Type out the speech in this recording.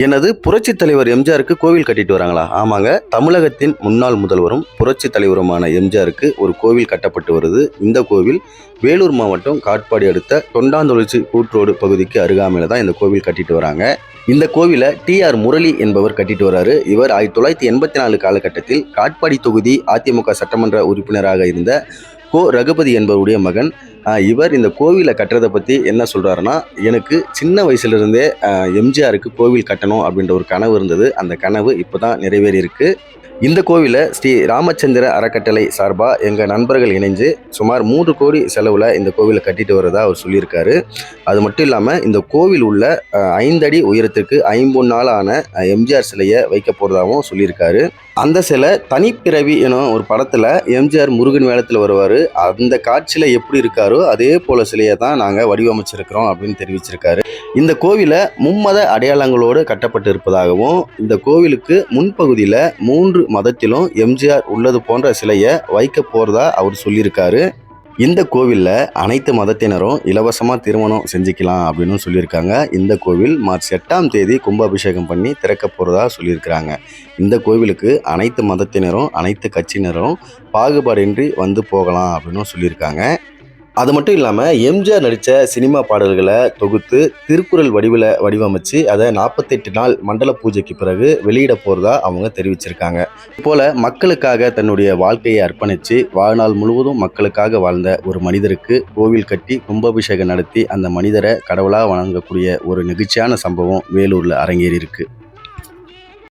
எனது புரட்சித் தலைவர் எம்ஜிஆருக்கு கோவில் கட்டிட்டு வராங்களா? ஆமாங்க. தமிழகத்தின் முன்னாள் முதல்வரும் புரட்சித் தலைவருமான எம்ஜிஆருக்கு ஒரு கோவில் கட்டப்பட்டு வருது. இந்த கோவில் வேலூர் மாவட்டம் காட்பாடி அடுத்த தொண்டாந்தொழிச்சி கூட்ரோடு பகுதிக்கு அருகாமையில் தான் இந்த கோவில் கட்டிட்டு வராங்க. இந்த கோவிலை டி.ஆர். முரளி என்பவர் கட்டிட்டு வராரு. இவர் 1984 காலகட்டத்தில் காட்பாடி தொகுதி அதிமுக சட்டமன்ற உறுப்பினராக இருந்த கோ. ரகுபதி என்பவருடைய மகன். இவர் இந்த கோவிலை கட்டுறதை பற்றி என்ன சொல்கிறாருன்னா, எனக்கு சின்ன வயசுலேருந்தே எம்ஜிஆருக்கு கோவில் கட்டணும் அப்படின்ற ஒரு கனவு இருந்தது. அந்த கனவு இப்போ தான் நிறைவேறியிருக்கு. இந்த கோவிலை ஸ்ரீ ராமச்சந்திர அறக்கட்டளை சார்பாக எங்கள் நண்பர்கள் இணைஞ்சு சுமார் 3 கோடி செலவில் இந்த கோவிலை கட்டிட்டு வரதா அவர் சொல்லியிருக்காரு. அது மட்டும் இல்லாமல் இந்த கோவில் உள்ள 5 அடி உயரத்துக்கு 50 நாளான எம்ஜிஆர் சிலையை வைக்க போகிறதாகவும் சொல்லியிருக்காரு. அந்த சிலை தனிப்பிறவி எனும் ஒரு படத்தில் எம்ஜிஆர் முருகன் வேடத்தில் வருவார். அந்த காட்சியில் எப்படி இருக்காரோ அதே போல் சிலையை தான் நாங்கள் வடிவமைச்சிருக்கிறோம் அப்படின்னு தெரிவிச்சிருக்காரு. இந்த கோவிலை மும்மத அடையாளங்களோடு கட்டப்பட்டு இருப்பதாகவும், இந்த கோவிலுக்கு முன்பகுதியில் 3 மதத்திலும் எம்ஜிஆர் உள்ளது போன்ற சிலையை வைக்க போகிறதா அவர் சொல்லியிருக்காரு. இந்த கோவிலில் அனைத்து மதத்தினரும் இலவசமாக திருமணம் செஞ்சுக்கலாம் அப்படின்னு சொல்லியிருக்காங்க. இந்த கோவில் மார்ச் 8ஆம் தேதி கும்பாபிஷேகம் பண்ணி திறக்க போகிறதா சொல்லியிருக்கிறாங்க. இந்த கோவிலுக்கு அனைத்து மதத்தினரும் அனைத்து கட்சியினரும் பாகுபாடின்றி வந்து போகலாம் அப்படின்னு சொல்லியிருக்காங்க. அது மட்டும் இல்லாமல் எம்ஜிஆர் நடித்த சினிமா பாடல்களை தொகுத்து திருக்குறள் வடிவமைச்சு அதை 48 நாள் மண்டல பூஜைக்கு பிறகு வெளியிட போகிறதா அவங்க தெரிவிச்சிருக்காங்க. இதுபோல் மக்களுக்காக தன்னுடைய வாழ்க்கையை அர்ப்பணித்து வாழ்நாள் முழுவதும் மக்களுக்காக வாழ்ந்த ஒரு மனிதருக்கு கோவில் கட்டி கும்பாபிஷேகம் நடத்தி அந்த மனிதரை கடவுளாக வணங்கக்கூடிய ஒரு நெகிழ்ச்சியான சம்பவம் வேலூரில் அரங்கேறி இருக்கு.